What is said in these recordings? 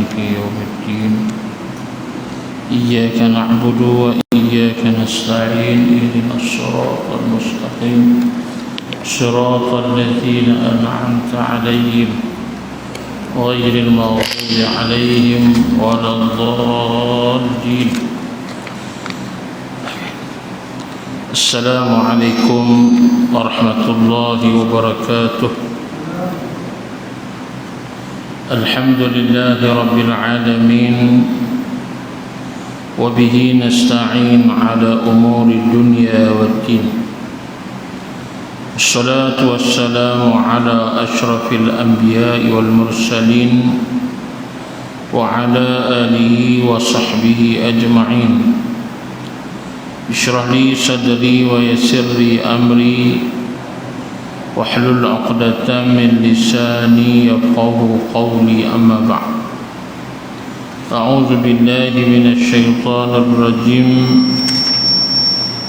مالك يوم الدين إياك نعبد وإياك نستعين اهدنا الصراط المستقيم صراط الذين أنعمت عليهم غير المغضوب عليهم ولا الضالين. السلام عليكم ورحمة الله وبركاته. الحمد لله رب العالمين وبه نستعين على أمور الدنيا والدين. الصلاة والسلام على أشرف الأنبياء والمرسلين وعلى آله وصحبه أجمعين. اشرح لي صدري ويسر لي أمري واحلل عقدة من لساني يفقهوا قولي. أما بعد، أعوذ بالله من الشيطان الرجيم.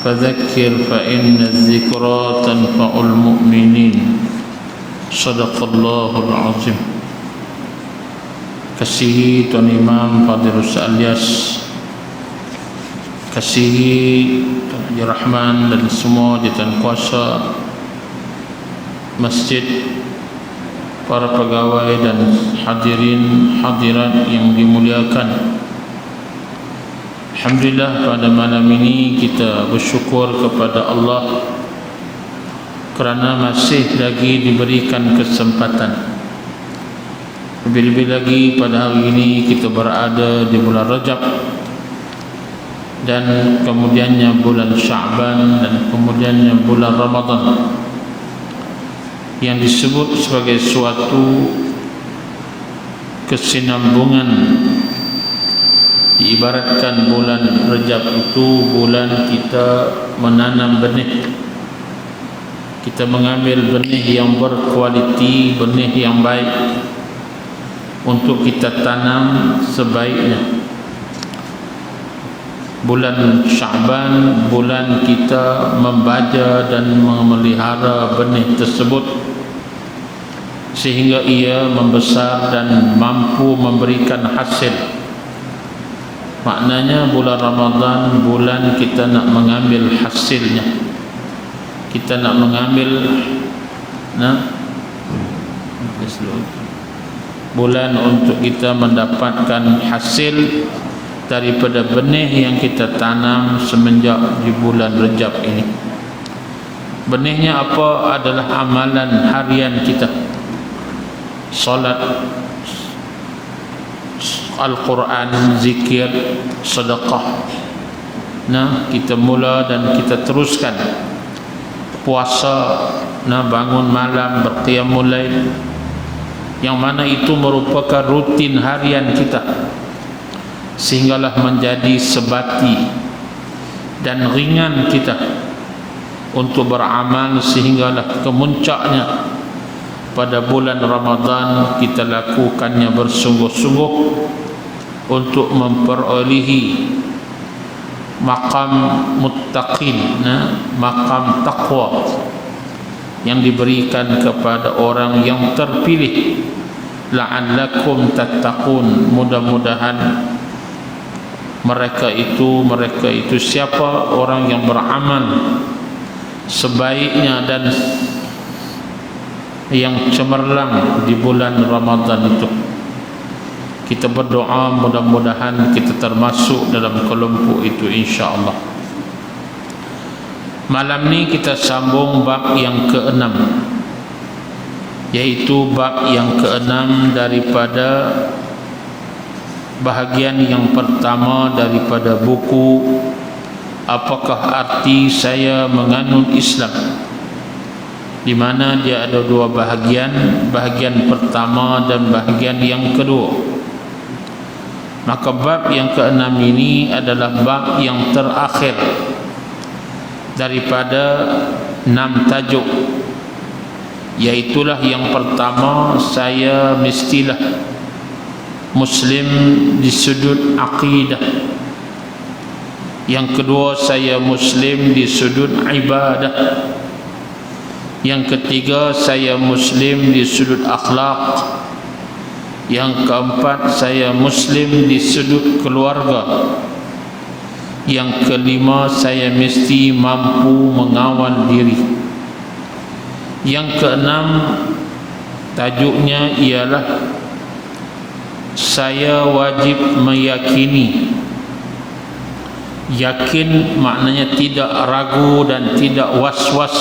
فذكر فإن الذكرى تنفع المؤمنين. صدق الله العظيم. Kasihi Tuan Imam Fadilus Alias, kasihi Tuan Haji Rahman dan semua jawatankuasa kuasa masjid, para pegawai dan hadirin hadirat yang dimuliakan. Alhamdulillah, pada malam ini kita bersyukur kepada Allah kerana masih lagi diberikan kesempatan. Lebih-lebih lagi pada hari ini kita berada di bulan Rajab dan kemudiannya bulan Sya'ban dan kemudiannya bulan Ramadan, yang disebut sebagai suatu kesinambungan. Diibaratkan bulan Rajab itu bulan kita menanam benih. Kita mengambil benih yang berkualiti, benih yang baik untuk kita tanam sebaiknya. Bulan Sya'ban bulan kita membaja dan memelihara benih tersebut sehingga ia membesar dan mampu memberikan hasil. Maknanya bulan Ramadan bulan kita nak mengambil hasilnya. Kita nak mengambil bulan untuk kita mendapatkan hasil daripada benih yang kita tanam semenjak di bulan Rajab ini. Benihnya apa? Adalah amalan harian kita. Salat, Al-Quran, zikir, sedekah. Kita mula dan kita teruskan. Puasa, bangun malam, berqiyamul lail, yang mana itu merupakan rutin harian kita, sehinggalah menjadi sebati dan ringan kita untuk beramal, sehinggalah kemuncaknya pada bulan Ramadan kita lakukannya bersungguh-sungguh untuk memperolehi maqam muttaqin, maqam taqwa yang diberikan kepada orang yang terpilih. La'allakum tattaqun, mudah-mudahan mereka itu siapa? Orang yang beramal sebaiknya dan yang cemerlang di bulan Ramadan itu. Kita berdoa mudah-mudahan kita termasuk dalam kelompok itu, insya-Allah. Malam ni kita sambung bab yang ke-6, yaitu bab yang ke-6 daripada bahagian yang pertama daripada buku Apakah Arti Saya Menganut Islam, di mana dia ada dua bahagian, bahagian pertama dan bahagian yang kedua. Maka bab yang ke-6 ini adalah bab yang terakhir daripada 6 tajuk, yaitulah yang pertama, saya mestilah Muslim di sudut akidah. Yang kedua, saya Muslim di sudut ibadah. Yang ketiga, saya Muslim di sudut akhlak. Yang keempat, saya Muslim di sudut keluarga. Yang kelima, saya mesti mampu mengawal diri. Yang keenam, tajuknya ialah saya wajib meyakini. Yakin maknanya tidak ragu dan tidak was-was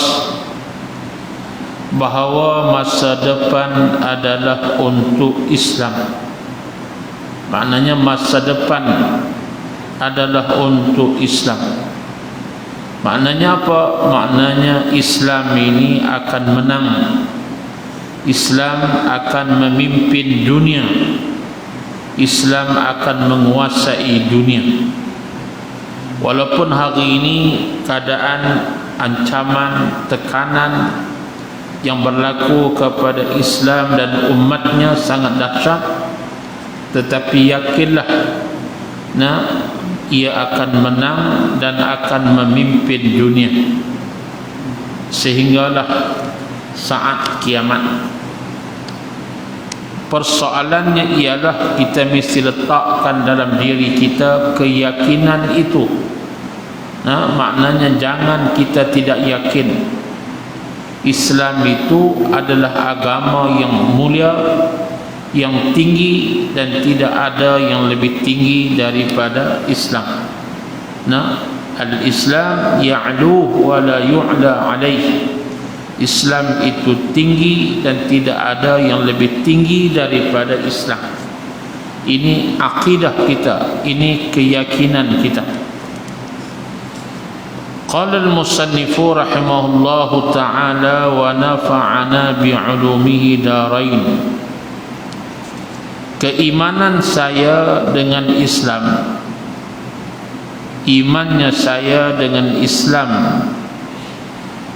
bahawa masa depan adalah untuk Islam. Maknanya masa depan adalah untuk Islam. Maknanya apa? Maknanya Islam ini akan menang. Islam akan memimpin dunia. Islam akan menguasai dunia. Walaupun hari ini keadaan ancaman, tekanan yang berlaku kepada Islam dan umatnya sangat dahsyat, tetapi yakinlah, ia akan menang dan akan memimpin dunia sehinggalah saat kiamat. Persoalannya ialah kita mesti letakkan dalam diri kita keyakinan itu. Maknanya jangan kita tidak yakin Islam itu adalah agama yang mulia, yang tinggi, dan tidak ada yang lebih tinggi daripada Islam. Al-Islam ya'lu wa la yu'la alaih. Islam itu tinggi dan tidak ada yang lebih tinggi daripada Islam. Ini akidah kita, ini keyakinan kita. Qala al-musannifu rahimahullahu ta'ala wa nafa'ana bi'ulumihi darain. Keimanan saya dengan Islam, imannya saya dengan Islam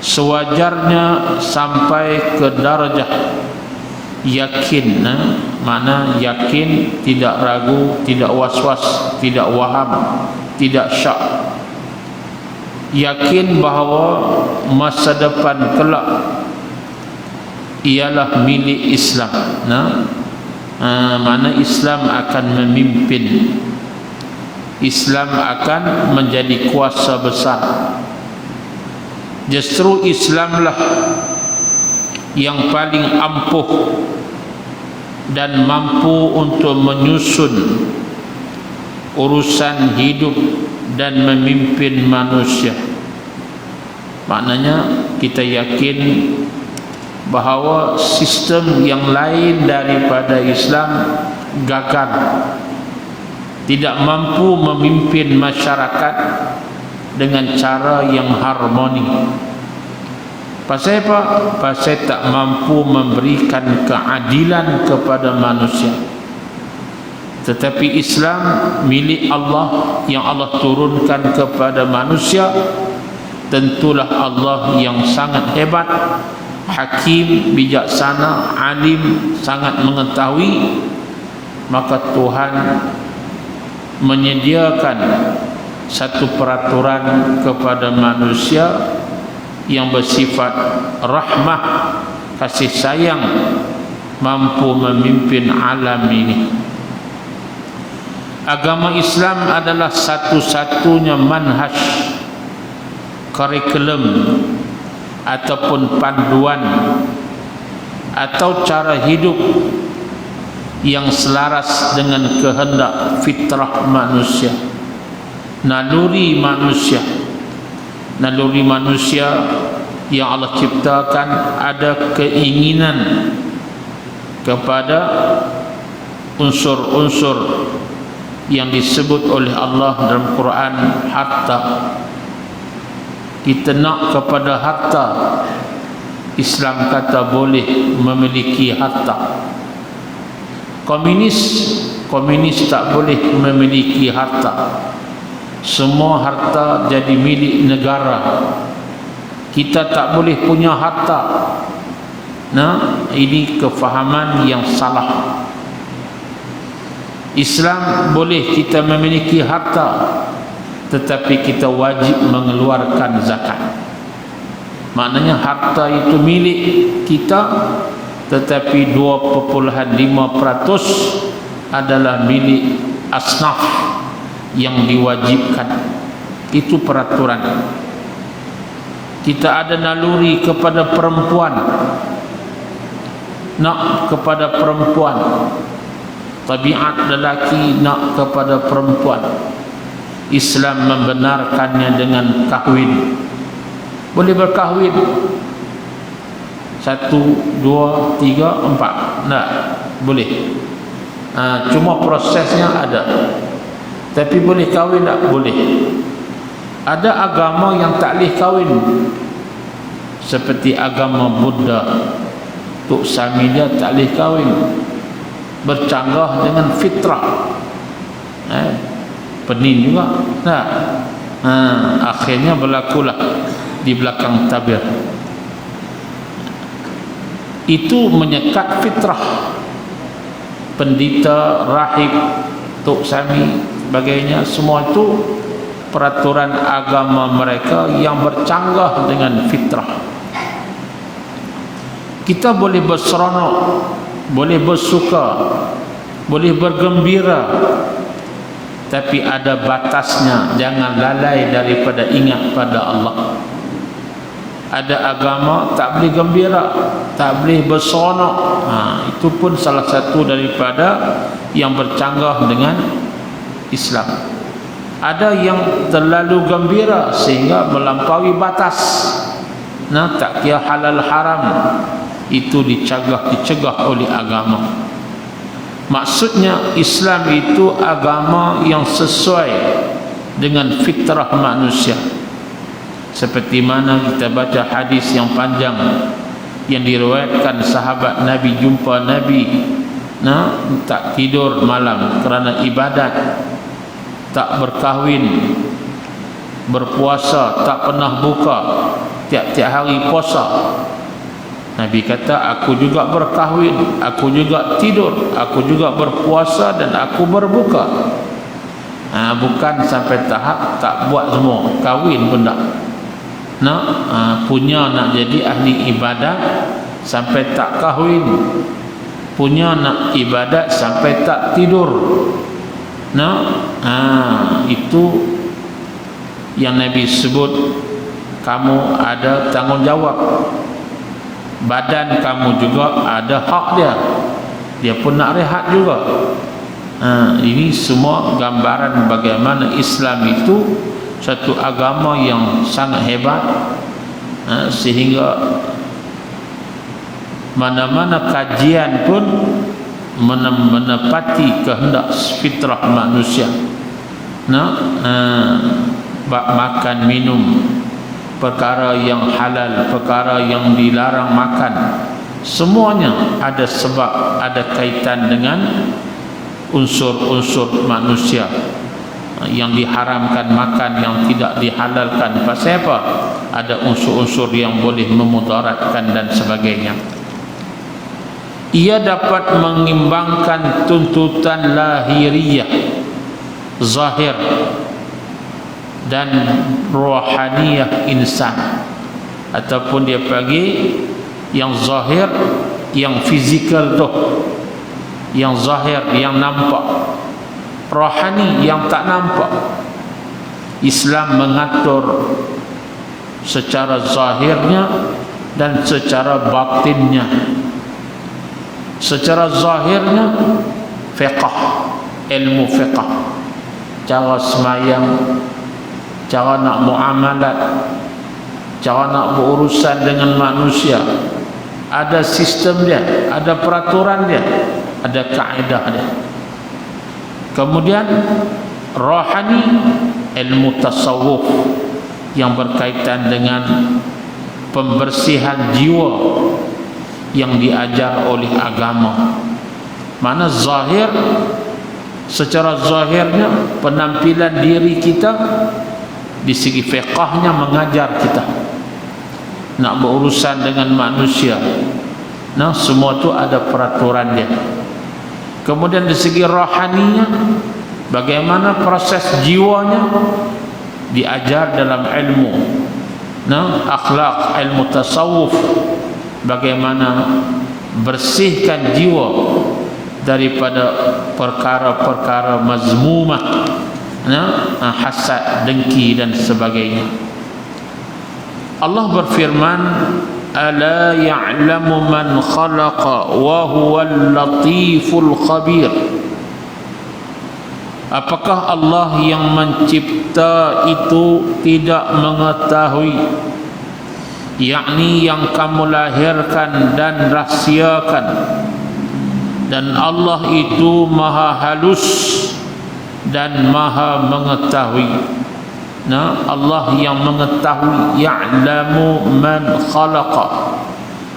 sewajarnya sampai ke darjah yakin. Mana yakin, tidak ragu, tidak was-was, tidak waham, tidak syak. Yakin bahawa masa depan kelak ialah milik Islam. Mana Islam akan memimpin, Islam akan menjadi kuasa besar. Justru Islamlah yang paling ampuh dan mampu untuk menyusun urusan hidup dan memimpin manusia. Maknanya kita yakin bahawa sistem yang lain daripada Islam gagal, tidak mampu memimpin masyarakat dengan cara yang harmoni. Pasal apa? Pasal tak mampu memberikan keadilan kepada manusia. Tetapi Islam milik Allah yang Allah turunkan kepada manusia. Tentulah Allah yang sangat hebat, hakim, bijaksana, alim, sangat mengetahui. Maka Tuhan menyediakan satu peraturan kepada manusia yang bersifat rahmah, kasih sayang, mampu memimpin alam ini. Agama Islam adalah satu-satunya manhaj, kurikulum ataupun panduan atau cara hidup yang selaras dengan kehendak fitrah manusia, naluri manusia. Naluri manusia yang Allah ciptakan ada keinginan kepada unsur-unsur yang disebut oleh Allah dalam Quran, harta. Kita nak kepada harta. Islam kata boleh memiliki harta. Komunis tak boleh memiliki harta. Semua harta jadi milik negara. Kita tak boleh punya harta. Ini kefahaman yang salah. Islam boleh kita memiliki harta, tetapi kita wajib mengeluarkan zakat. Maknanya harta itu milik kita, tetapi 2,5% adalah milik asnaf yang diwajibkan. Itu peraturan. Kita ada naluri kepada perempuan, nak kepada perempuan, tabiat lelaki nak kepada perempuan. Islam membenarkannya dengan kahwin. Boleh berkahwin 1, 2, 3, 4. Tak boleh. Cuma prosesnya ada. Tapi boleh kahwin tak? Boleh. Ada agama yang tak boleh kahwin, seperti agama Buddha. Tok Sami dia tak boleh kahwin, bercanggah dengan fitrah. Pening juga. Nah, akhirnya berlakulah di belakang tabir. Itu menyekat fitrah. Pendeta, rahib, Tok Sami, sebagainya, semua itu peraturan agama mereka yang bercanggah dengan fitrah. Kita boleh berseronok, boleh bersuka, boleh bergembira, tapi ada batasnya. Jangan lalai daripada ingat pada Allah. Ada agama tak boleh gembira, tak boleh berseronok. Itu pun salah satu daripada yang bercanggah dengan Islam. Ada yang terlalu gembira sehingga melampaui batas. Tak kira halal haram. Itu dicegah oleh agama. Maksudnya Islam itu agama yang sesuai dengan fitrah manusia. Seperti mana kita baca hadis yang panjang yang diriwayatkan sahabat Nabi, jumpa Nabi tak tidur malam kerana ibadat, tak berkahwin, berpuasa, tak pernah buka, tiap-tiap hari puasa. Nabi kata, aku juga berkahwin, aku juga tidur, aku juga berpuasa dan aku berbuka. Bukan sampai tahap tak buat semua, kahwin pun tak. Punya nak jadi ahli ibadat sampai tak kahwin, punya nak ibadat sampai tak tidur. Itu yang Nabi sebut, kamu ada tanggungjawab. Badan kamu juga ada hak dia. Dia pun nak rehat juga. Ini semua gambaran bagaimana Islam itu satu agama yang sangat hebat, sehingga mana-mana kajian pun menepati kehendak fitrah manusia. Bab makan minum, perkara yang halal, perkara yang dilarang makan, semuanya ada sebab, ada kaitan dengan unsur-unsur manusia. Yang diharamkan makan, yang tidak dihalalkan, pasal apa? Ada unsur-unsur yang boleh memudaratkan dan sebagainya. Ia dapat mengimbangkan tuntutan lahiriah, zahir, dan rohaniyah insan. Ataupun dia bagi yang zahir, yang fizikal tu, yang zahir, yang nampak, rohani yang tak nampak. Islam mengatur secara zahirnya dan secara batinnya. Secara zahirnya fiqh, ilmu fiqh, cara semayang, cara nak muamalat, cara nak berurusan dengan manusia. Ada sistem dia, ada peraturan dia, ada kaedah dia. Kemudian rohani, ilmu tasawuf yang berkaitan dengan pembersihan jiwa yang diajar oleh agama. Mana zahir, secara zahirnya penampilan diri kita di segi fiqahnya mengajar kita nak berurusan dengan manusia. Semua itu ada peraturan dia. Kemudian di segi rohaninya, bagaimana proses jiwanya diajar dalam ilmu akhlak, ilmu tasawuf, bagaimana bersihkan jiwa daripada perkara-perkara mazmumah, hasad, dengki dan sebagainya. Allah berfirman, ala ya'lamu man khalaqa wa huwal latiful khabir. Apakah Allah yang mencipta itu tidak mengetahui, yakni yang kamu lahirkan dan rahsiakan, dan Allah itu maha halus dan maha mengetahui. Allah yang mengetahui, ya'lamu man khalaqa,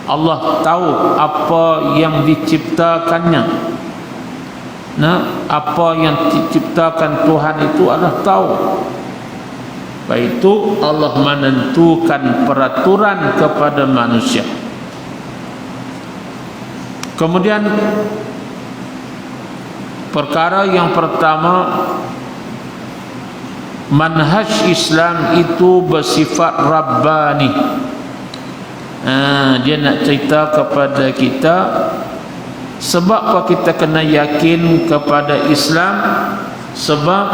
Allah tahu apa yang diciptakannya. Apa yang diciptakan Tuhan itu Allah tahu. Baik itu Allah menentukan peraturan kepada manusia. Kemudian perkara yang pertama, manhaj Islam itu bersifat rabbani. Dia nak cerita kepada kita sebab apa kita kena yakin kepada Islam. Sebab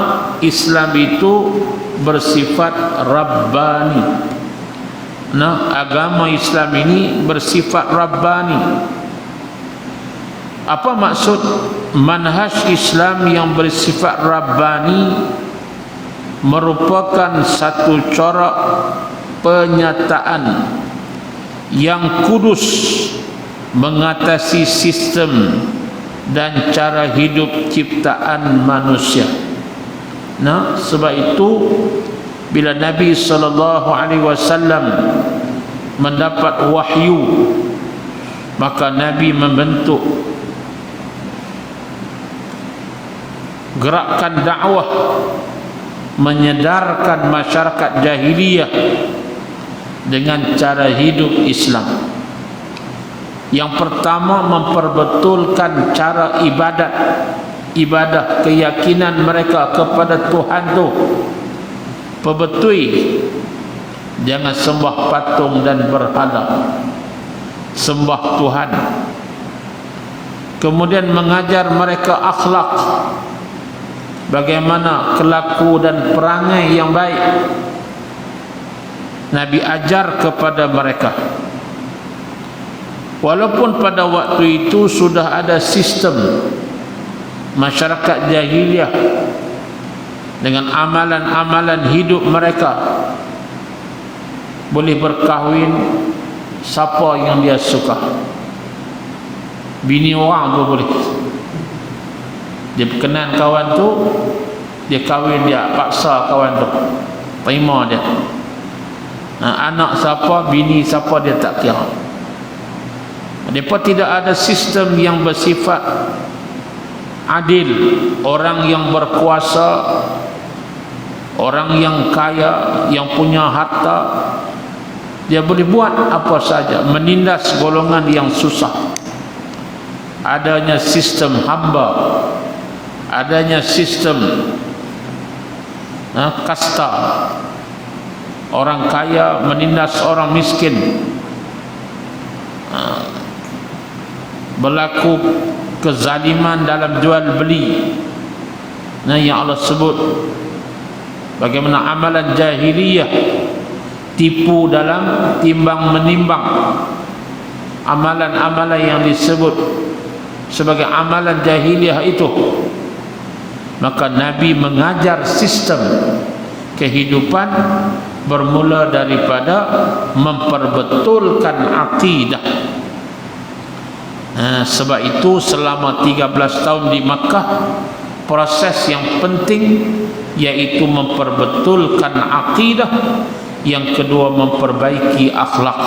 Islam itu bersifat rabbani. Agama Islam ini bersifat rabbani. Apa maksud manhaj Islam yang bersifat rabbani? Merupakan satu corak penyataan yang kudus mengatasi sistem dan cara hidup ciptaan manusia. Sebab itu bila Nabi SAW mendapat wahyu, maka Nabi membentuk gerakan dakwah menyedarkan masyarakat jahiliyah dengan cara hidup Islam. Yang pertama, memperbetulkan cara ibadah keyakinan mereka kepada Tuhan tu. Perbetui, jangan sembah patung dan berhala, sembah Tuhan. Kemudian mengajar mereka akhlak, bagaimana kelaku dan perangai yang baik. Nabi ajar kepada mereka. Walaupun pada waktu itu sudah ada sistem masyarakat jahiliyah dengan amalan-amalan hidup mereka, boleh berkahwin siapa yang dia suka, bini orang pun boleh. Dia berkenan kawan tu, dia kahwin, dia paksa kawan tu, terima dia. Anak siapa, bini siapa, dia tak kira. Mereka tidak ada sistem yang bersifat adil. Orang yang berkuasa, orang yang kaya, yang punya harta, dia boleh buat apa saja, menindas golongan yang susah. Adanya sistem hamba, adanya sistem kasta, orang kaya menindas orang miskin, berlaku kezaliman dalam jual beli. Yang Allah sebut bagaimana amalan jahiliyah, tipu dalam timbang menimbang, amalan-amalan yang disebut sebagai amalan jahiliyah itu. Maka Nabi mengajar sistem kehidupan bermula daripada memperbetulkan akidah. Sebab itu selama 13 tahun di Makkah, proses yang penting yaitu memperbetulkan akidah, yang kedua memperbaiki akhlak.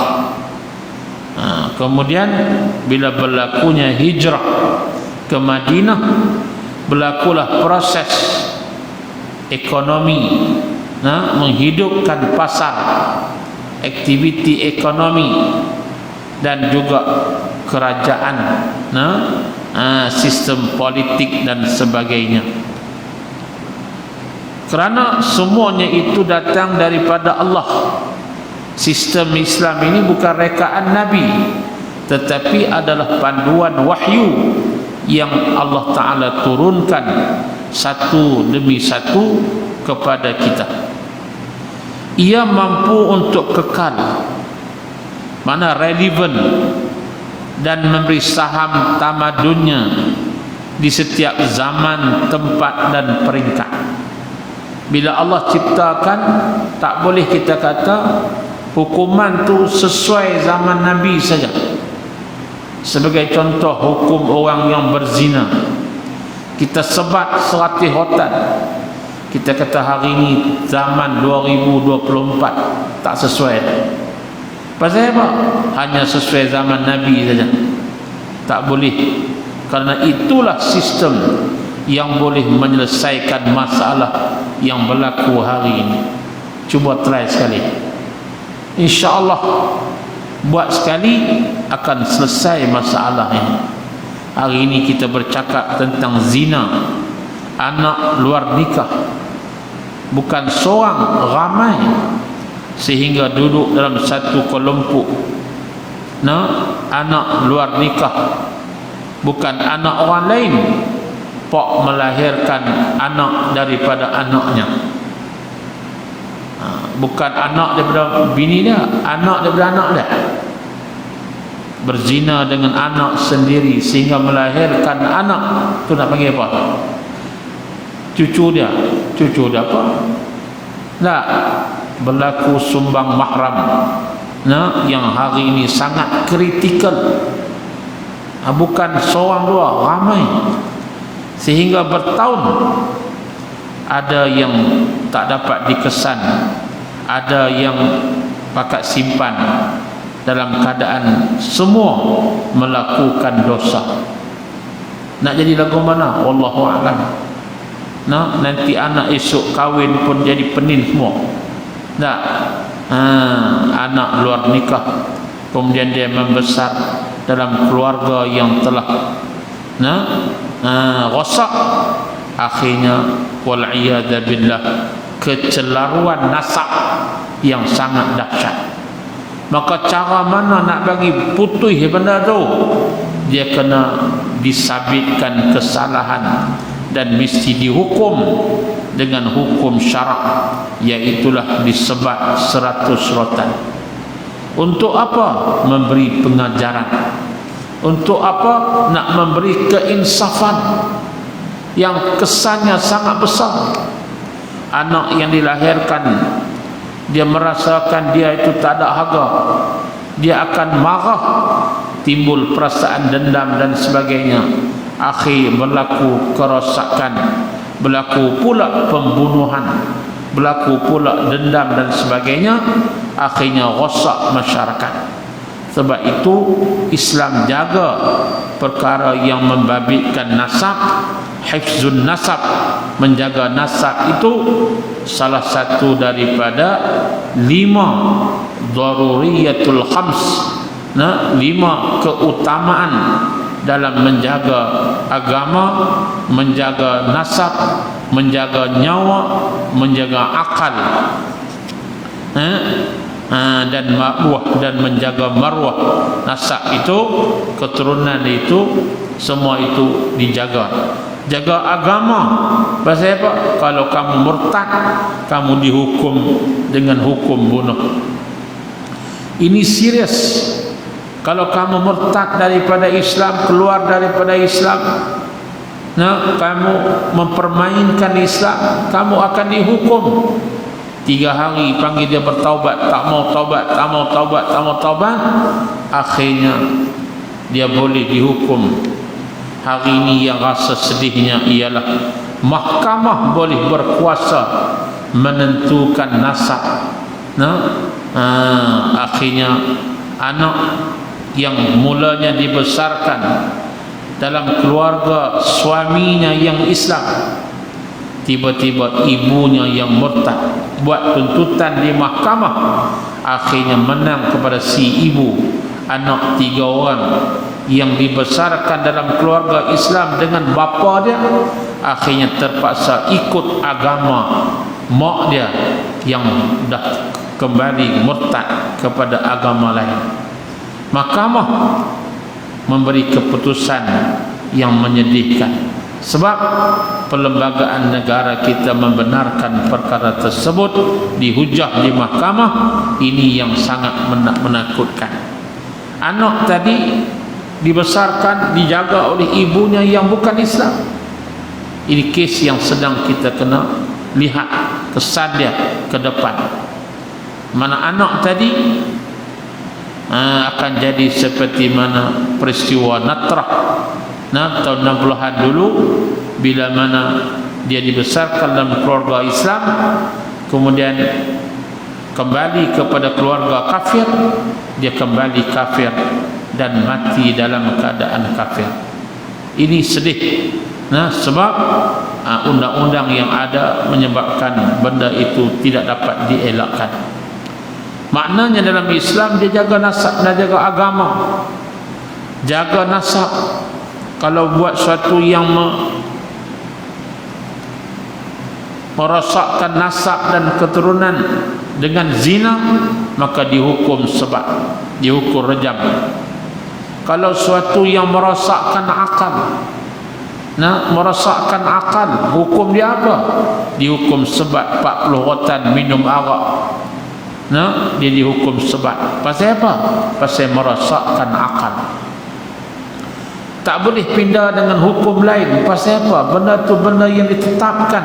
Kemudian bila berlakunya hijrah ke Madinah, berlakulah proses ekonomi, menghidupkan pasar, aktiviti ekonomi, dan juga kerajaan, sistem politik dan sebagainya. Kerana semuanya itu datang daripada Allah. Sistem Islam ini bukan rekaan Nabi, tetapi adalah panduan wahyu yang Allah Ta'ala turunkan satu demi satu kepada kita. Ia mampu untuk kekal, mana relevan, dan memberi saham tamadunnya di setiap zaman, tempat dan peringkat. Bila Allah ciptakan, tak boleh kita kata hukuman tu sesuai zaman Nabi saja. Sebagai contoh, hukum orang yang berzina, kita sebat serati hotan, kita kata hari ini zaman 2024 tak sesuai. Pasal apa? Hanya sesuai zaman Nabi saja. Tak boleh. Kerana itulah sistem yang boleh menyelesaikan masalah yang berlaku hari ini. Cuba try sekali. InsyaAllah buat sekali akan selesai masalah ini. Hari ini kita bercakap tentang zina, anak luar nikah. Bukan seorang, ramai, sehingga duduk dalam satu kelompok. Anak luar nikah, bukan anak orang lain, pak melahirkan anak daripada anaknya. Bukan anak daripada bini dia, anak daripada anak dia. Berzina dengan anak sendiri sehingga melahirkan anak, tu nak panggil apa? Cucu dia apa? Tak. Berlaku sumbang mahram, yang hari ini sangat kritikal. Bukan seorang dua, ramai, sehingga bertahun ada yang tak dapat dikesan, ada yang pakat simpan, dalam keadaan semua melakukan dosa. Nak jadi lagu mana? Wallahu a'lam. Nanti anak esok kahwin pun jadi penin semua. Tak. Anak luar nikah, kemudian dia membesar dalam keluarga yang telah rosak, akhirnya wal'iyadha billah, kecelaruan nasab yang sangat dahsyat. Maka cara mana nak bagi putih benda tu? Dia kena disabitkan kesalahan dan mesti dihukum dengan hukum syarak, iaitulah disebat 100 rotan. Untuk apa? Memberi pengajaran. Untuk apa? Nak memberi keinsafan yang kesannya sangat besar. Anak yang dilahirkan, dia merasakan dia itu tak ada harga, dia akan marah, timbul perasaan dendam dan sebagainya. Akhir berlaku kerosakan, berlaku pula pembunuhan, berlaku pula dendam dan sebagainya. Akhirnya rosak masyarakat. Sebab itu Islam jaga perkara yang membabitkan nasab, hifzun nasab. Menjaga nasab itu salah satu daripada 5 daruriyatul khams, 5 keutamaan dalam menjaga agama, menjaga nasab, menjaga nyawa, menjaga akal, dan marwah, dan menjaga marwah nasab itu, keturunan itu, semua itu dijaga. Jaga agama. Pasal apa? Kalau kamu murtad, kamu dihukum dengan hukum bunuh. Ini serius. Kalau kamu murtad daripada Islam, keluar daripada Islam, kamu mempermainkan Islam, kamu akan dihukum. 3 hari panggil dia bertaubat, tak mau taubat, tak mau taubat, tak mau taubat, akhirnya dia boleh dihukum. Hari ini yang rasa sedihnya ialah mahkamah boleh berkuasa menentukan nasab. Akhirnya anak yang mulanya dibesarkan dalam keluarga suaminya yang Islam, tiba-tiba ibunya yang murtad, buat tuntutan di mahkamah, akhirnya menang kepada si ibu. Anak 3 orang yang dibesarkan dalam keluarga Islam dengan bapa dia, akhirnya terpaksa ikut agama mak dia yang dah kembali murtad kepada agama lain. mahkamah memberi keputusan yang menyedihkan. Sebab perlembagaan negara kita membenarkan perkara tersebut dihujah di mahkamah. Ini yang sangat menakutkan. Anak tadi dibesarkan, dijaga oleh ibunya yang bukan Islam. Ini kes yang sedang kita kena lihat kesan dia ke depan. Mana anak tadi akan jadi seperti mana peristiwa Natrah tahun 60-an dulu, bila mana dia dibesarkan dalam keluarga Islam, kemudian kembali kepada keluarga kafir, dia kembali kafir dan mati dalam keadaan kafir. Ini sedih. Sebab undang-undang yang ada menyebabkan benda itu tidak dapat dielakkan. Maknanya dalam Islam dia jaga nasab dan jaga agama, jaga nasab. Kalau buat sesuatu yang merosakkan nasab dan keturunan dengan zina, maka dihukum sebab, dihukum rejam. Kalau sesuatu yang merosakkan akal, merosakkan akal, hukum dia apa? Dihukum sebab 40 rotan minum arak. Dia dihukum sebab. Pasal apa? Pasal merosakkan akal. Tak boleh pindah dengan hukum lain. Pasal apa? Benda tu benda yang ditetapkan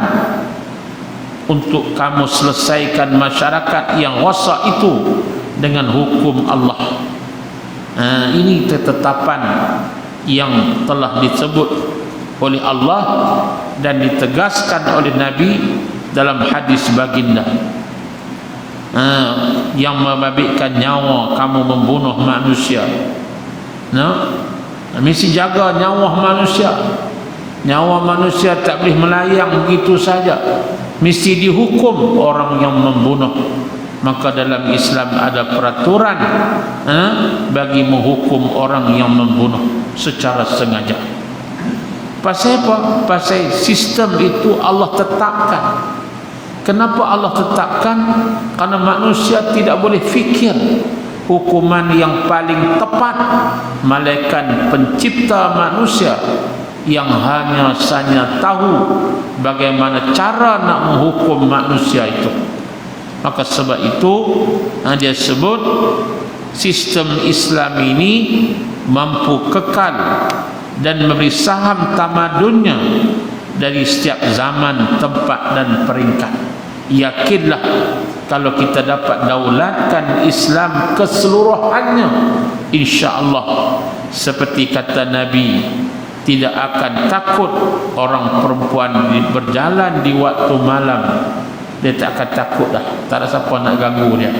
untuk kamu selesaikan masyarakat yang rosak itu dengan hukum Allah. Ini ketetapan yang telah disebut oleh Allah dan ditegaskan oleh Nabi dalam hadis baginda. Yang membabitkan nyawa kamu membunuh manusia. Mesti jaga nyawa manusia. Nyawa manusia tak boleh melayang begitu saja. Mesti dihukum orang yang membunuh. Maka dalam Islam ada peraturan bagi menghukum orang yang membunuh secara sengaja. Pasal apa? Pasal sistem itu Allah tetapkan. Kenapa Allah tetapkan? Karena manusia tidak boleh fikir hukuman yang paling tepat melainkan pencipta manusia yang hanya saja tahu bagaimana cara nak menghukum manusia itu. Maka sebab itu dia sebut sistem Islam ini mampu kekal dan memberi saham tamadunnya dari setiap zaman, tempat dan peringkat. Yakinlah kalau kita dapat daulatkan Islam keseluruhannya, insya-Allah seperti kata Nabi, tidak akan takut orang perempuan berjalan di waktu malam. Dia tak akan takut dah. Tak ada siapa nak ganggu dia.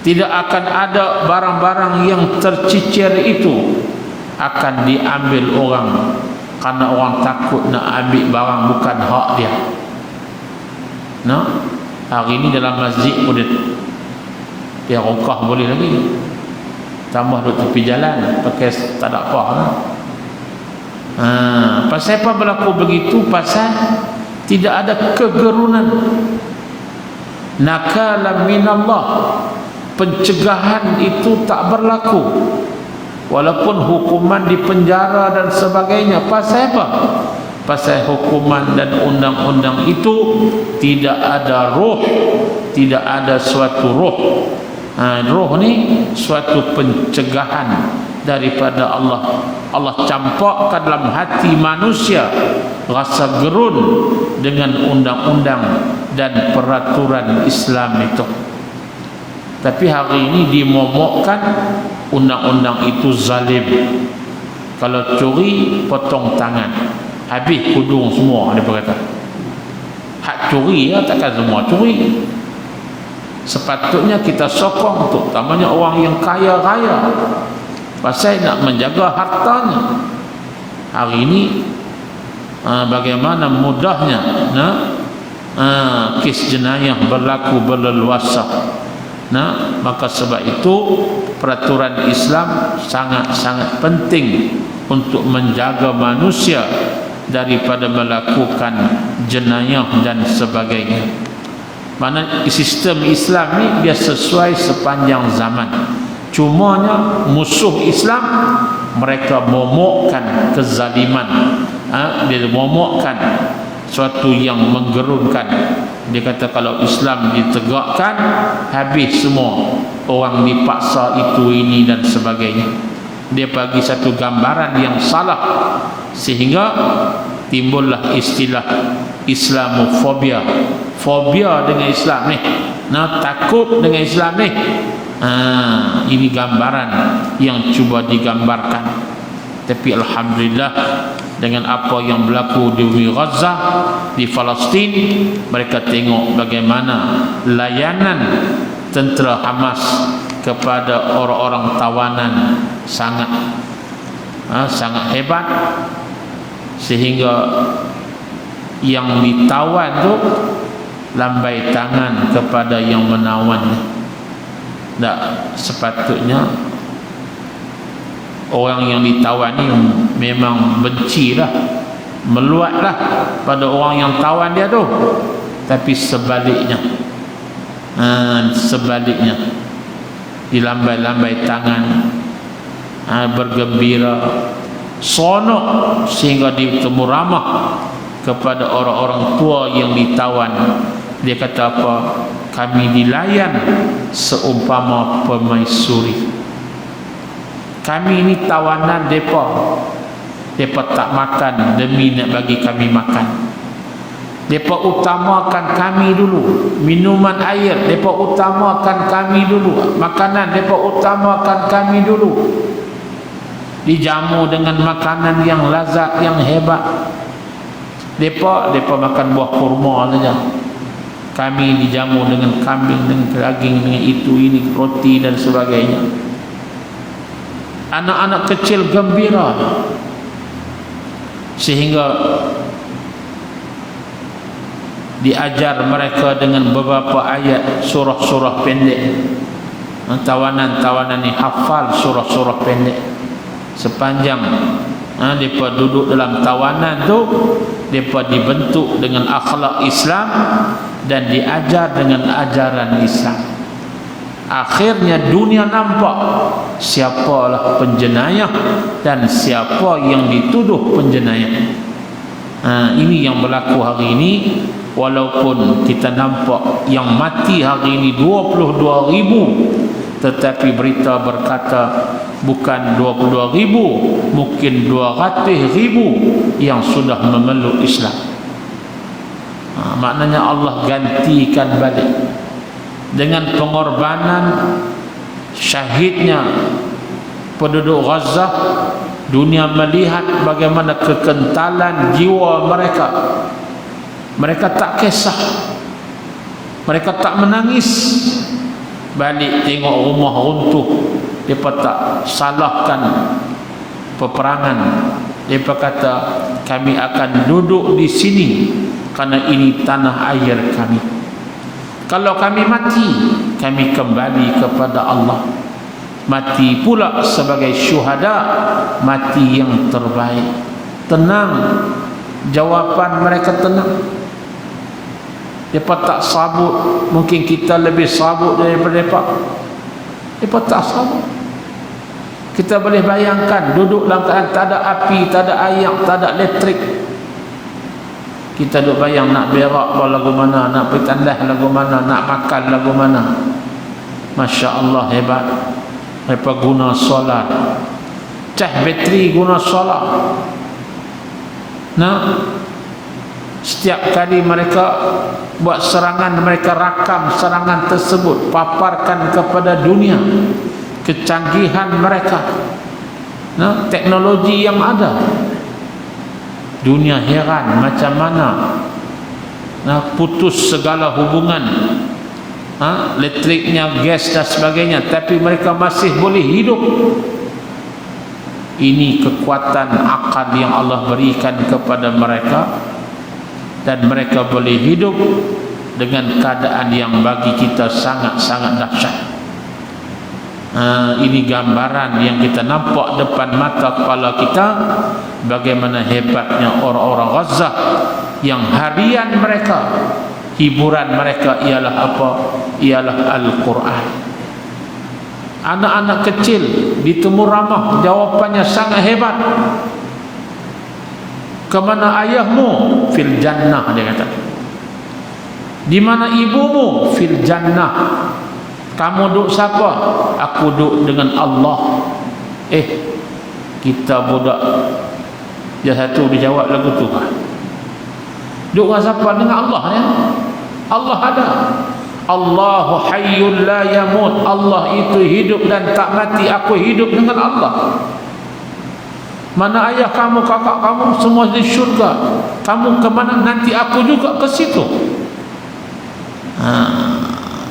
Tidak akan ada barang-barang yang tercicir itu akan diambil orang, karena orang takut nak ambil barang bukan hak dia. Hari ini dalam masjid pun dia rokah boleh lagi, tambah duduk tepi jalan pakai tak ada apa. Pasal apa berlaku begitu? Pasal tidak ada kegerunan. Nakala minallah, pencegahan itu tak berlaku, walaupun hukuman di penjara dan sebagainya. Pasal apa? Pasal hukuman dan undang-undang itu tidak ada roh, tidak ada suatu roh. Roh ni suatu pencegahan daripada Allah. Allah campakkan dalam hati manusia rasa gerun dengan undang-undang dan peraturan Islam itu. Tapi hari ini dimomokkan undang-undang itu zalim. Kalau curi potong tangan, habis kudung semua, dia berkata. Hak curi ya, takkan semua curi. Sepatutnya kita sokong untuk utamanya orang yang kaya-raya, pasal nak menjaga hartanya. Hari ini bagaimana mudahnya kes jenayah berlaku berleluasa. Maka sebab itu peraturan Islam sangat-sangat penting untuk menjaga manusia daripada melakukan jenayah dan sebagainya. Mana sistem Islam ni dia sesuai sepanjang zaman. Cumanya musuh Islam mereka momokkan kezaliman, dia momokkan suatu yang menggerunkan. Dia kata kalau Islam ditegakkan, habis semua orang dipaksa itu ini dan sebagainya. Dia bagi satu gambaran yang salah sehingga timbullah istilah Islamofobia. Fobia dengan Islam ni, takut dengan Islam ni. Ini gambaran yang cuba digambarkan. Tapi alhamdulillah, dengan apa yang berlaku di Gaza, di Palestin, mereka tengok bagaimana layanan tentera Hamas kepada orang-orang tawanan sangat hebat, sehingga yang ditawan tu lambai tangan kepada yang menawannya. Tak sepatutnya orang yang ditawan ni memang bencilah, meluatlah pada orang yang tawan dia tu. Tapi sebaliknya, dilambai-lambai tangan, bergembira, sonok, sehingga ditemu ramah kepada orang-orang tua yang ditawan. Dia kata apa? Kami dilayan seumpama permaisuri. Kami ini tawanan depa. Depa tak makan demi nak bagi kami makan. Depa utamakan kami dulu. Minuman air depa utamakan kami dulu. Makanan depa utamakan kami dulu. Dijamu dengan makanan yang lazat, yang hebat. Depa makan buah kurma saja. Kami dijamu dengan kambing, dengan daging, dengan itu ini, roti dan sebagainya. Anak-anak kecil gembira, sehingga diajar mereka dengan beberapa ayat surah-surah pendek. Tawanan-tawanan ni hafal surah-surah pendek. Sepanjang mereka duduk dalam tawanan tu, mereka dibentuk dengan akhlak Islam dan diajar dengan ajaran Islam. Akhirnya dunia nampak siapalah penjenayah dan siapa yang dituduh penjenayah. Ini yang berlaku hari ini. Walaupun kita nampak yang mati hari ini 22,000, tetapi berita berkata bukan 22,000, mungkin 200,000 yang sudah memeluk Islam. Maknanya Allah gantikan balik dengan pengorbanan syahidnya penduduk Gaza. Dunia melihat bagaimana kekentalan jiwa mereka. Mereka tak kisah, mereka tak menangis. Balik tengok rumah runtuh, mereka tak salahkan peperangan. Mereka kata kami akan duduk di sini kerana ini tanah air kami. Kalau kami mati, kami kembali kepada Allah. Mati pula sebagai syuhada, mati yang terbaik. Tenang, jawapan mereka tenang. Mereka tak sabut. Mungkin kita lebih sabut daripada mereka. Mereka tak sabut. Kita boleh bayangkan duduk dalam keadaan tak ada api, tak ada air, tak ada elektrik. Kita duduk bayang nak berak lagu mana, nak pergi tandas lagu mana, nak makan lagu mana. Masya Allah, hebat. Mereka guna solar, cah bateri guna solar. Setiap kali mereka buat serangan, mereka rakam serangan tersebut, paparkan kepada dunia kecanggihan mereka, teknologi yang ada. Dunia heran macam mana putus segala hubungan, listriknya, gas dan sebagainya, tapi mereka masih boleh hidup. Ini kekuatan akal yang Allah berikan kepada mereka, dan mereka boleh hidup dengan keadaan yang bagi kita sangat-sangat dahsyat. Ini gambaran yang kita nampak depan mata kepala kita, bagaimana hebatnya orang-orang Gaza yang harian mereka, hiburan mereka ialah apa? Ialah Al-Quran. Anak-anak kecil ditemu ramah, jawapannya sangat hebat. Kemana ayahmu? Fil jannah, dia kata. Di mana ibumu? Fil jannah. Kamu duduk siapa? Aku duduk dengan Allah. Kita budak dia satu dijawab lagu tu. Duduk dengan siapa? Dengan Allah ya. Allah ada. Allahu hayyul la yamut. Allah itu hidup dan tak mati. Aku hidup dengan Allah. Mana ayah kamu, kakak kamu, semua di syurga. Kamu ke mana? Nanti aku juga ke situ.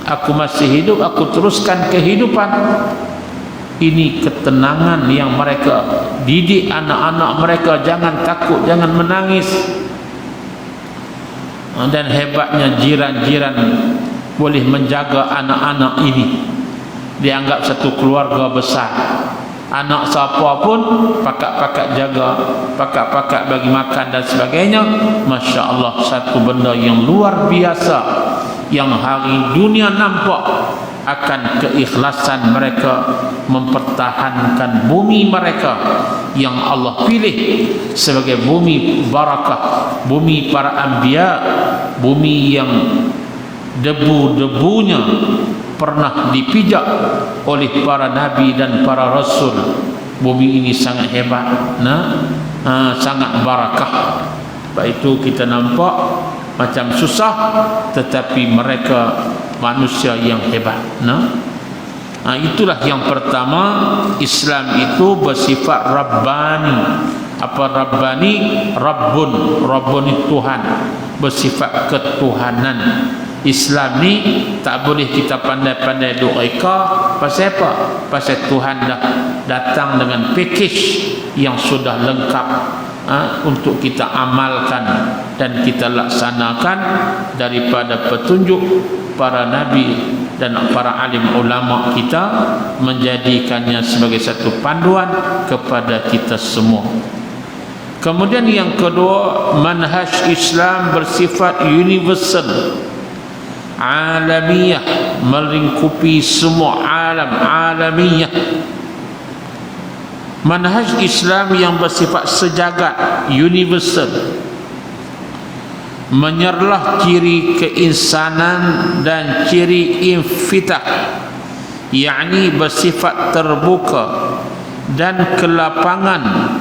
Aku masih hidup, aku teruskan kehidupan. Ini ketenangan yang mereka didik anak-anak mereka. Jangan takut, jangan menangis. Dan hebatnya jiran-jiran boleh menjaga anak-anak ini. Dianggap satu keluarga besar. Anak siapa pun pakak-pakak jaga, pakak-pakak bagi makan dan sebagainya. Masya Allah, satu benda yang luar biasa yang hari dunia nampak akan keikhlasan mereka mempertahankan bumi mereka yang Allah pilih sebagai bumi barakah, bumi para anbiya, bumi yang debu-debunya pernah dipijak oleh para nabi dan para rasul. Bumi ini sangat hebat, sangat barakah. Sebab itu kita nampak macam susah, tetapi mereka manusia yang hebat. Itulah yang pertama. Islam itu bersifat Rabbani. Apa Rabbani? Rabbun. Rabbun itu Tuhan, bersifat ketuhanan. Islam ni tak boleh kita pandai-pandai duk reka. Pasal apa? Pasal Tuhan dah datang dengan package yang sudah lengkap untuk kita amalkan dan kita laksanakan daripada petunjuk para nabi dan para alim ulama kita, menjadikannya sebagai satu panduan kepada kita semua. Kemudian yang kedua, manhaj Islam bersifat universal, alamiyah, melingkupi semua alam, alamiyah. Manhaj Islam yang bersifat sejagat, universal, menyerlah ciri keinsanan dan ciri infitah, yakni bersifat terbuka dan kelapangan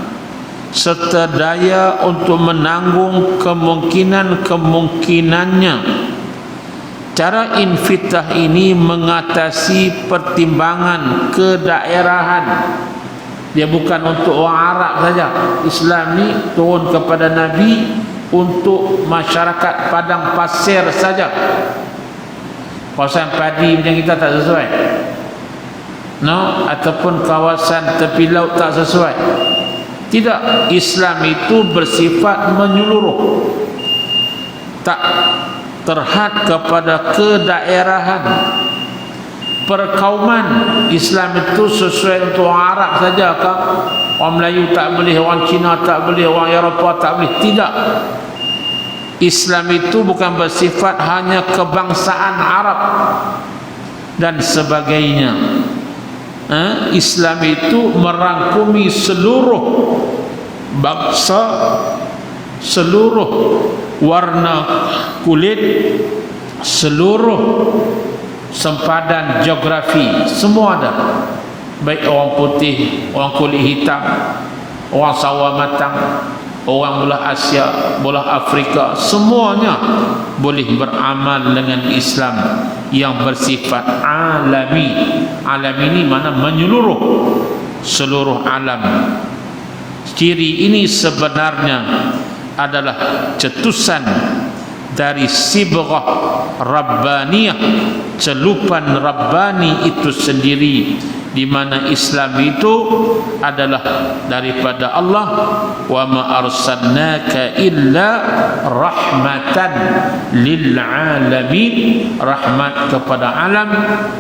serta daya untuk menanggung kemungkinan-kemungkinannya. Cara infitah ini mengatasi pertimbangan kedaerahan. Dia bukan untuk orang Arab saja. Islam ni turun kepada Nabi untuk masyarakat padang pasir saja. Kawasan padi macam kita tak sesuai, ataupun kawasan tepi laut tak sesuai. Tidak, Islam itu bersifat menyeluruh, tak terhad kepada kedaerahan. Perkauman Islam itu sesuai untuk orang Arab saja kah? Orang Melayu tak boleh, orang Cina tak boleh, orang Eropah tak boleh? Tidak. Islam itu bukan bersifat hanya kebangsaan Arab dan sebagainya. Islam itu merangkumi seluruh bangsa, seluruh warna kulit, seluruh sempadan geografi, semua ada. Baik orang putih, orang kulit hitam, orang sawo matang, orang belah Asia, belah Afrika, semuanya boleh beramal dengan Islam yang bersifat alami. Alami ini mana? Menyeluruh seluruh alam. Ciri ini sebenarnya adalah cetusan dari sibrah Rabbaniyah, celupan Rabbani itu sendiri, di mana Islam itu adalah daripada Allah. Wa ma arsalnaka illa rahmatan lil alamin, rahmat kepada alam,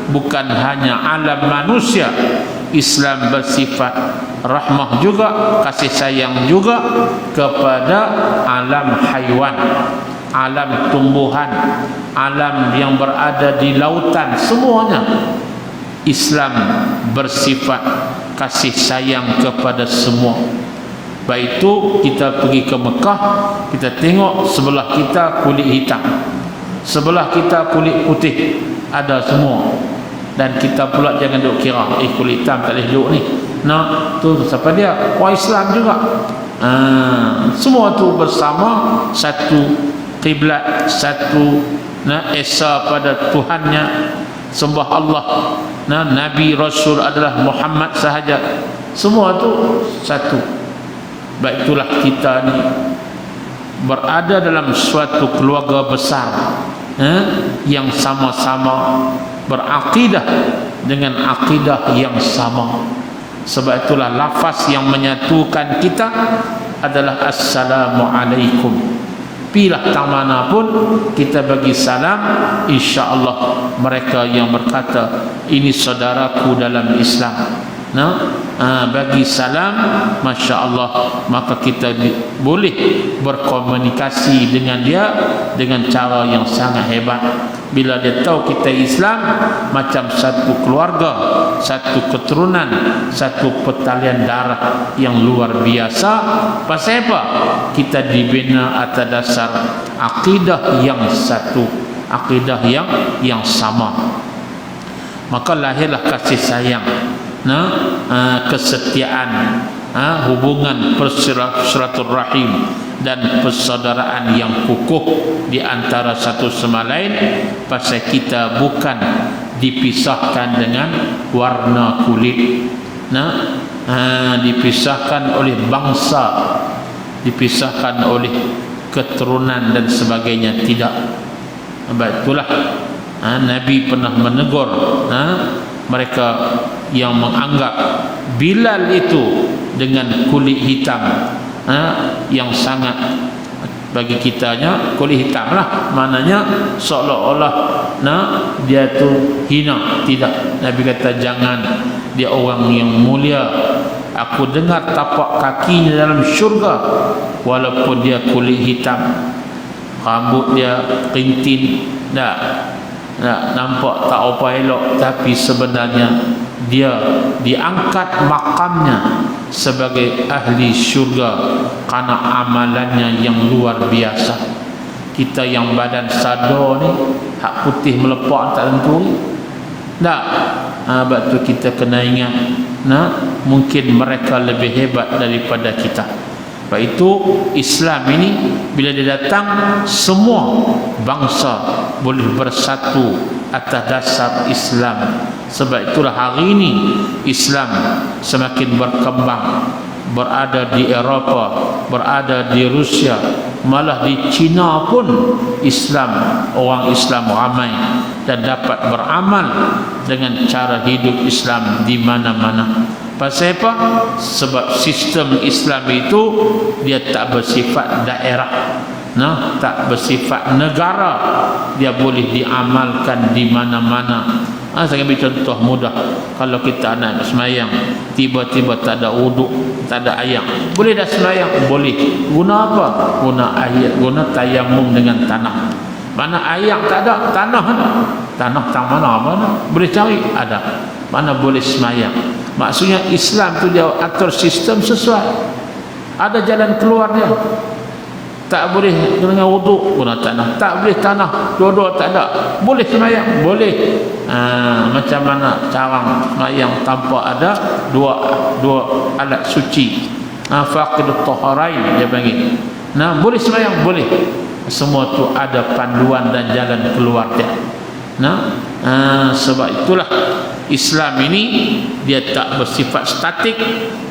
bukan hanya alam manusia. Islam bersifat rahmah juga, kasih sayang juga kepada alam haiwan, alam tumbuhan, alam yang berada di lautan, semuanya Islam bersifat kasih sayang kepada semua. Baik itu kita pergi ke Mekah, kita tengok sebelah kita kulit hitam, sebelah kita kulit putih, ada semua. Dan kita pula jangan duk kira kulit hitam tak boleh duduk ni. Nah, tu siapa dia? Orang Islam juga. Semua tu bersama, satu kiblat, satu esa pada Tuhannya, sembah Allah. Nabi Rasul adalah Muhammad sahaja. Semua tu satu. Baik itulah kita ni berada dalam suatu keluarga besar yang sama-sama berakidah dengan akidah yang sama. Sebab itulah lafaz yang menyatukan kita adalah Assalamualaikum. Pilah tang mana pun kita bagi salam, insya-Allah mereka yang berkata ini saudaraku dalam Islam, bagi salam, masya-Allah, maka kita boleh berkomunikasi dengan dia dengan cara yang sangat hebat. Bila dia tahu kita Islam, macam satu keluarga, satu keturunan, satu pertalian darah yang luar biasa. Pasal apa? Kita dibina atas dasar akidah yang satu, akidah yang sama. Maka lahirlah kasih sayang, kesetiaan, hubungan silaturahim dan persaudaraan yang kukuh di antara satu sama lain. Pasal kita bukan dipisahkan dengan warna kulit, dipisahkan oleh bangsa, dipisahkan oleh keturunan dan sebagainya, tidak. Itulah Nabi pernah menegur mereka yang menganggap Bilal itu dengan kulit hitam, yang sangat, bagi kitanya kulit hitam lah, maknanya seolah-olah dia tu hina. Tidak, Nabi kata jangan, dia orang yang mulia. Aku dengar tapak kakinya dalam syurga walaupun dia kulit hitam, rambut dia rintin, nampak tak apa elok, tapi sebenarnya dia diangkat makamnya sebagai ahli syurga karena amalannya yang luar biasa. Kita yang badan sadar ni, hak putih melepak tak tentu ni. Tak. Sebab tu kita kena ingat, mungkin mereka lebih hebat daripada kita. Sebab itu Islam ini bila dia datang, semua bangsa boleh bersatu atas dasar Islam. Sebab itulah hari ini Islam semakin berkembang, berada di Eropah, berada di Rusia, malah di China pun Islam, orang Islam ramai dan dapat beramal dengan cara hidup Islam di mana-mana. Pasal apa? Sebab sistem Islam itu dia tak bersifat daerah, tak bersifat negara, dia boleh diamalkan di mana-mana. Saya ambil contoh mudah. Kalau kita nak semayang, tiba-tiba tak ada wuduk, tak ada air, boleh dah semayang? Boleh. Guna apa? Guna air, guna tayamum dengan tanah. Mana air tak ada, tanah tak mana boleh cari, ada. Mana boleh semayang? Maksudnya Islam tu dia atur sistem sesuai, ada jalan keluar dia. Tak boleh dengan wuduk, guna tanah. Tak boleh tanah, dua-dua tak ada, boleh semayang? Boleh. Macam mana carang semayang tanpa ada dua alat suci, faqidut taharain dia panggil. Boleh semayang? Boleh. Semua tu ada panduan dan jalan keluar dia. Sebab itulah Islam ini dia tak bersifat statik,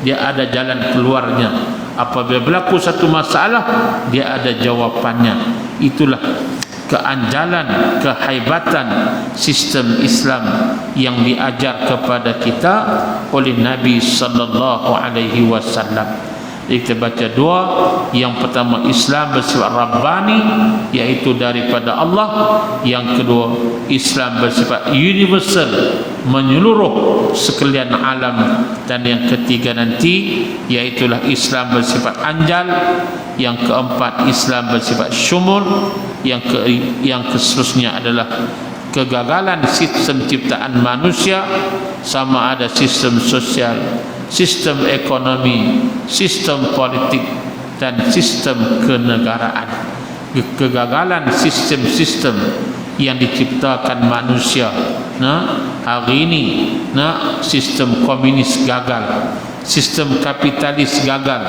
dia ada jalan keluarnya. Apabila berlaku satu masalah, dia ada jawapannya. Itulah keanjalan, kehebatan sistem Islam yang diajar kepada kita oleh Nabi sallallahu alaihi wasallam. Kita baca dua. Yang pertama, Islam bersifat Rabbani, iaitu daripada Allah. Yang kedua, Islam bersifat universal, menyeluruh sekalian alam. Dan yang ketiga nanti, iaitulah Islam bersifat anjal. Yang keempat, Islam bersifat syumul. Yang keseterusnya adalah kegagalan sistem ciptaan manusia, sama ada sistem sosial, sistem ekonomi, sistem politik, dan sistem kenegaraan. Kegagalan sistem-sistem yang diciptakan manusia, hari ini, sistem komunis gagal, sistem kapitalis gagal,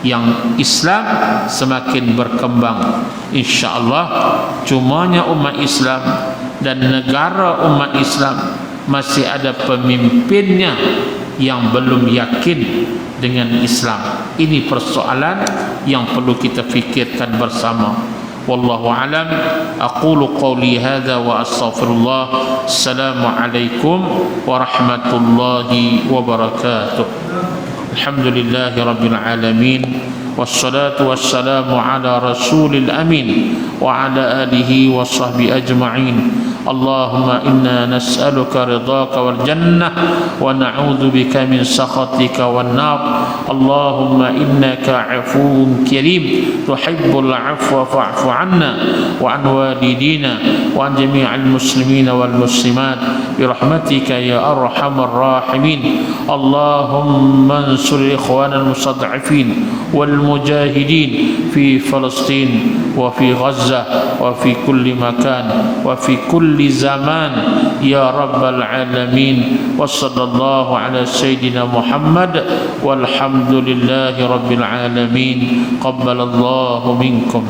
yang Islam semakin berkembang. InsyaAllah cumanya umat Islam dan negara umat Islam masih ada pemimpinnya yang belum yakin dengan Islam. Ini persoalan yang perlu kita fikirkan bersama. Wallahu alam. Aqulu qawli hadza wa astaghfirullah. Assalamualaikum warahmatullahi wabarakatuh. Alhamdulillahi rabbil alamin. Wassalatu wassalamu ala rasulil amin wa ala alihi wa sahbihi ajma'in. Allahumma inna nas'aluka ridhaka wal jannah wa na'udzu bika min sakhatika wan nar. Allahumma innaka 'afuwun karim tuhibbul 'afwa fa'fu 'anna wa 'an walidina wa 'an jami'il muslimina wal muslimat bi rahmatika ya arhamar rahimin. Allahumma ansur ikhwana al mustad'afin wal mujahidin fi Palestin wa fi Gaza wa fi kulli makan wa fi kulli zaman ya rabbal alamin. Wa sallallahu ala sayyidina Muhammad walhamdulillahi rabbil alamin. Qabbalallahu minkum.